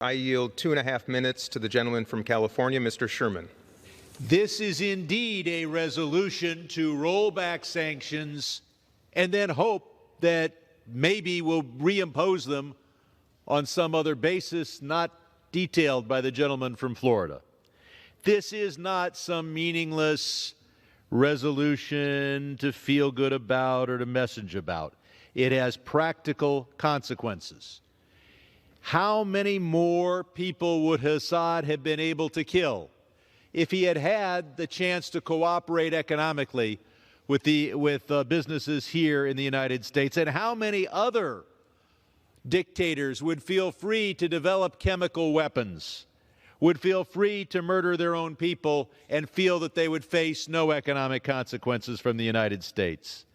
I yield 2.5 minutes to the gentleman from California, Mr. Sherman. This is indeed a resolution to roll back sanctions and then hope that maybe we'll reimpose them on some other basis not detailed by the gentleman from Florida. This is not some meaningless resolution to feel good about or to message about. It has practical consequences. How many more people would Assad have been able to kill if he had had the chance to cooperate economically with businesses here in the United States? And how many other dictators would feel free to develop chemical weapons, would feel free to murder their own people, and feel that they would face no economic consequences from the United States?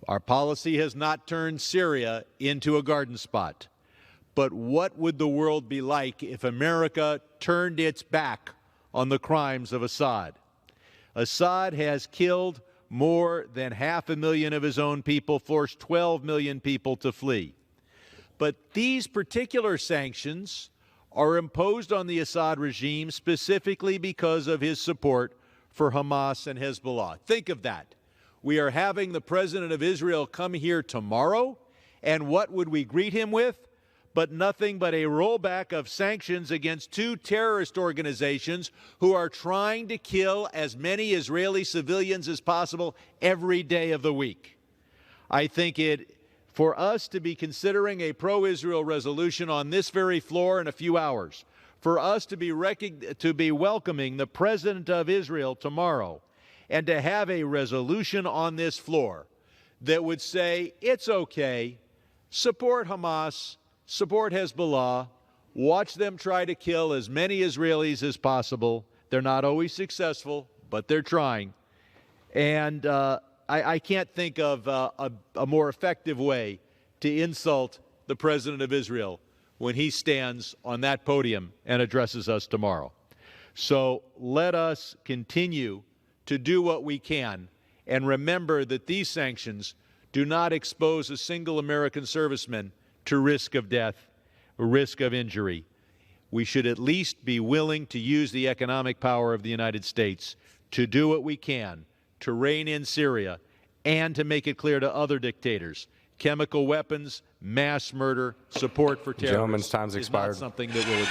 Our policy has not turned Syria into a garden spot. But what would the world be like if America turned its back on the crimes of Assad? Assad has killed more than 500,000 of his own people, forced 12 million people to flee. But these particular sanctions are imposed on the Assad regime specifically because of his support for Hamas and Hezbollah. Think of that. We are having the president of Israel come here tomorrow, and what would we greet him with? But nothing but a rollback of sanctions against two terrorist organizations who are trying to kill as many Israeli civilians as possible every day of the week. I think for us to be considering a pro-Israel resolution on this very floor in a few hours, for us to be welcoming the president of Israel tomorrow, and to have a resolution on this floor that would say, it's okay, support Hamas, support Hezbollah, watch them try to kill as many Israelis as possible. They're not always successful, but they're trying. And I can't think of a more effective way to insult the president of Israel when he stands on that podium and addresses us tomorrow. So let us continue to do what we can and remember that these sanctions do not expose a single American serviceman to risk of death, risk of injury. We should at least be willing to use the economic power of the United States to do what we can to rein in Syria and to make it clear to other dictators chemical weapons, mass murder, support for terrorists Gentleman's time's expired. Is not something that will